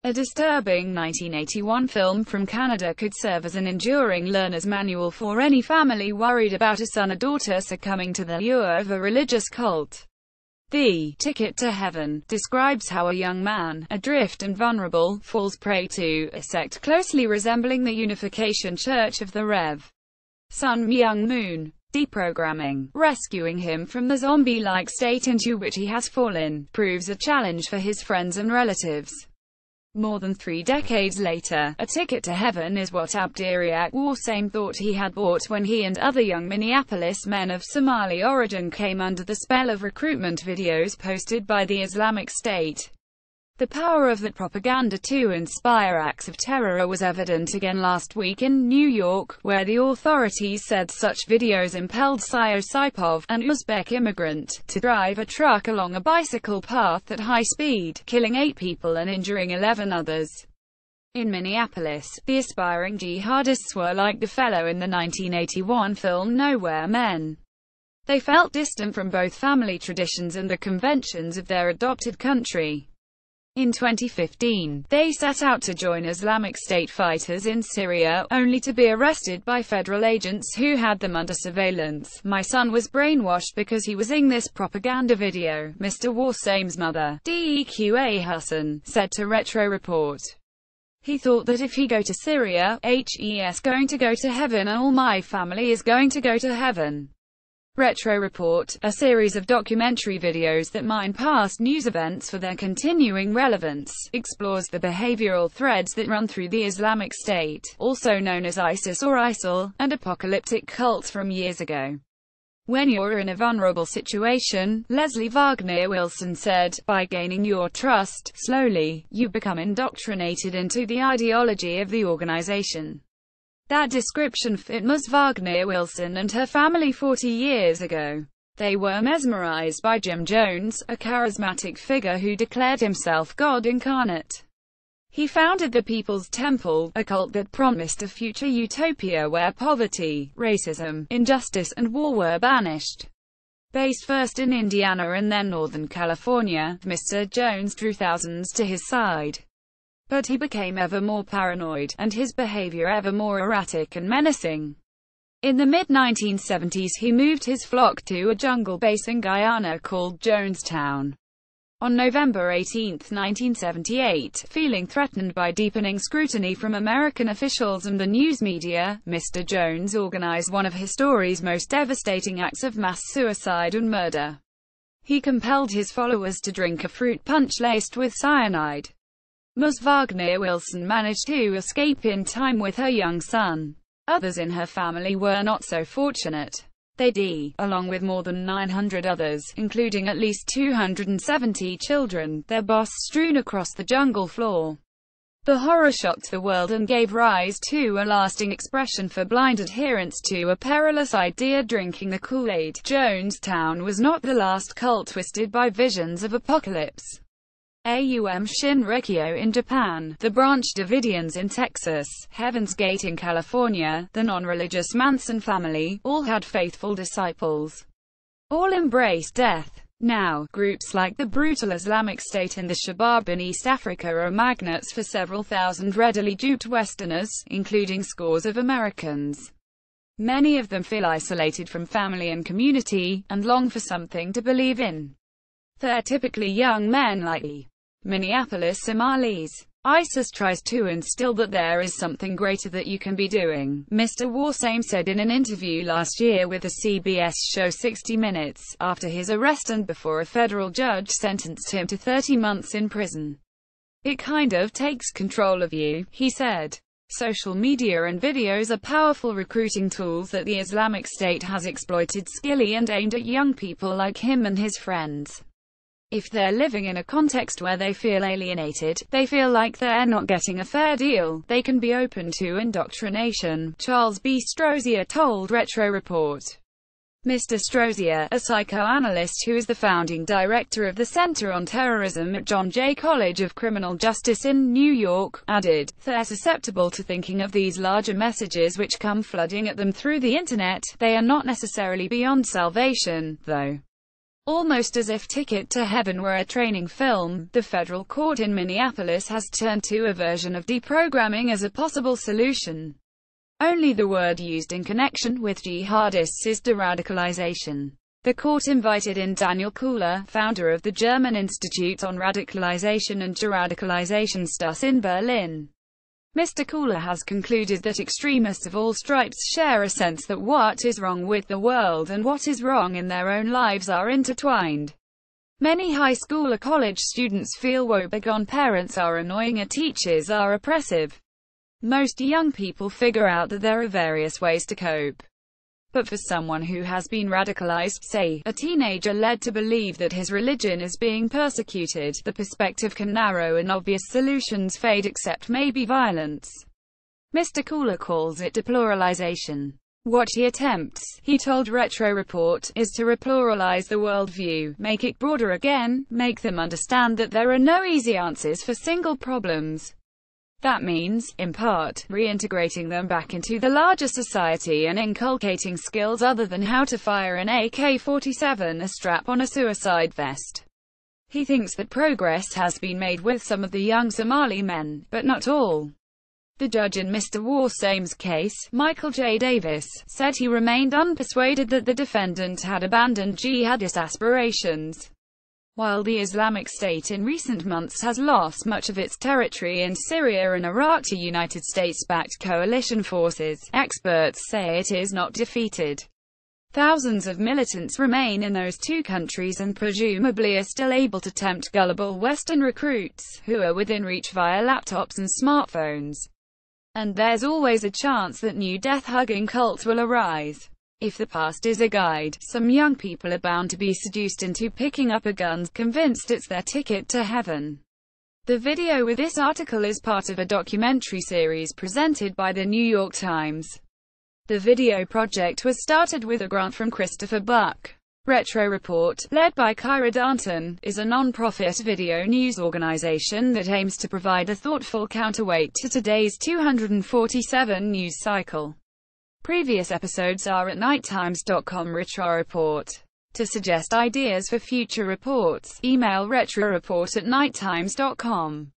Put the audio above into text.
A disturbing 1981 film from Canada could serve as an enduring learner's manual for any family worried about a son or daughter succumbing to the lure of a religious cult. The Ticket to Heaven describes how a young man, adrift and vulnerable, falls prey to a sect closely resembling the Unification Church of the Rev. Sun Myung Moon. Deprogramming, rescuing him from the zombie-like state into which he has fallen, proves a challenge for his friends and relatives. More than 3 decades later, A Ticket to Heaven is what Abdiriak Warsame thought he had bought when he and other young Minneapolis men of Somali origin came under the spell of recruitment videos posted by the Islamic State. The power of that propaganda to inspire acts of terror was evident again last week in New York, where the authorities said such videos impelled Sio Saipov, an Uzbek immigrant, to drive a truck along a bicycle path at high speed, killing 8 people and injuring 11 others. In Minneapolis, the aspiring jihadists were like the fellow in the 1981 film Nowhere Men. They felt distant from both family traditions and the conventions of their adopted country. In 2015, they set out to join Islamic State fighters in Syria, only to be arrested by federal agents who had them under surveillance. "My son was brainwashed because he was seeing this propaganda video," Mr. Warsame's mother, Deqa Hassan, said to Retro Report. "He thought that if he go to Syria, he's going to go to heaven and all my family is going to go to heaven." Retro Report, a series of documentary videos that mine past news events for their continuing relevance, explores the behavioral threads that run through the Islamic State, also known as ISIS or ISIL, and apocalyptic cults from years ago. "When you're in a vulnerable situation," Leslie Wagner Wilson said, "by gaining your trust, slowly, you become indoctrinated into the ideology of the organization." That description fit Ms. Wagner Wilson and her family 40 years ago. They were mesmerized by Jim Jones, a charismatic figure who declared himself God incarnate. He founded the People's Temple, a cult that promised a future utopia where poverty, racism, injustice and war were banished. Based first in Indiana and then Northern California, Mr. Jones drew thousands to his side. But he became ever more paranoid, and his behavior ever more erratic and menacing. In the mid-1970s he moved his flock to a jungle base in Guyana called Jonestown. On November 18, 1978, feeling threatened by deepening scrutiny from American officials and the news media, Mr. Jones organized one of history's most devastating acts of mass suicide and murder. He compelled his followers to drink a fruit punch laced with cyanide. Ms. Wagner Wilson managed to escape in time with her young son. Others in her family were not so fortunate. They along with more than 900 others, including at least 270 children, their boss strewn across the jungle floor. The horror shocked the world and gave rise to a lasting expression for blind adherence to a perilous idea: drinking the Kool-Aid. Jonestown was not the last cult twisted by visions of apocalypse. Aum Shinrikyo in Japan, the Branch Davidians in Texas, Heaven's Gate in California, the non-religious Manson family, all had faithful disciples. All embraced death. Now, groups like the brutal Islamic State and the Shabab in East Africa are magnets for several thousand readily duped Westerners, including scores of Americans. Many of them feel isolated from family and community, and long for something to believe in. They're typically young men like Minneapolis Somalis. ISIS tries to instill that there is something greater that you can be doing, Mr. Warsame said in an interview last year with the CBS show 60 Minutes, after his arrest and before a federal judge sentenced him to 30 months in prison. "It kind of takes control of you," he said. Social media and videos are powerful recruiting tools that the Islamic State has exploited skillfully and aimed at young people like him and his friends. If they're living in a context where they feel alienated, they feel like they're not getting a fair deal, they can be open to indoctrination, Charles B. Strozier told Retro Report. Mr. Strozier, a psychoanalyst who is the founding director of the Center on Terrorism at John Jay College of Criminal Justice in New York, added, "They're susceptible to thinking of these larger messages which come flooding at them through the internet. They are not necessarily beyond salvation, though. Almost as if Ticket to Heaven were a training film, the federal court in Minneapolis has turned to a version of deprogramming as a possible solution. Only the word used in connection with jihadists is de-radicalization. The court invited in Daniel Kuhler, founder of the German Institute on Radicalization and De-radicalization Studies in Berlin. Mr. Kuhler has concluded that extremists of all stripes share a sense that what is wrong with the world and what is wrong in their own lives are intertwined. Many high school or college students feel woebegone parents are annoying or teachers are oppressive. Most young people figure out that there are various ways to cope. But for someone who has been radicalized, say, a teenager led to believe that his religion is being persecuted, the perspective can narrow and obvious solutions fade except maybe violence. Mr. Kuhler calls it depluralization. What he attempts, he told Retro Report, is to repluralize the worldview, make it broader again, make them understand that there are no easy answers for single problems. That means, in part, reintegrating them back into the larger society and inculcating skills other than how to fire an AK-47 or strap on a suicide vest. He thinks that progress has been made with some of the young Somali men, but not all. The judge in Mr. Warsame's case, Michael J. Davis, said he remained unpersuaded that the defendant had abandoned jihadist aspirations. While the Islamic State in recent months has lost much of its territory in Syria and Iraq to United States-backed coalition forces, experts say it is not defeated. Thousands of militants remain in those two countries and presumably are still able to tempt gullible Western recruits, who are within reach via laptops and smartphones. And there's always a chance that new death-hugging cults will arise. If the past is a guide, some young people are bound to be seduced into picking up a gun, convinced it's their ticket to heaven. The video with this article is part of a documentary series presented by the New York Times. The video project was started with a grant from Christopher Buck. Retro Report, led by Kyra Darnton, is a non-profit video news organization that aims to provide a thoughtful counterweight to today's 247 news cycle. Previous episodes are at nighttimes.com. Retro Report. To suggest ideas for future reports, email retroreport@nighttimes.com.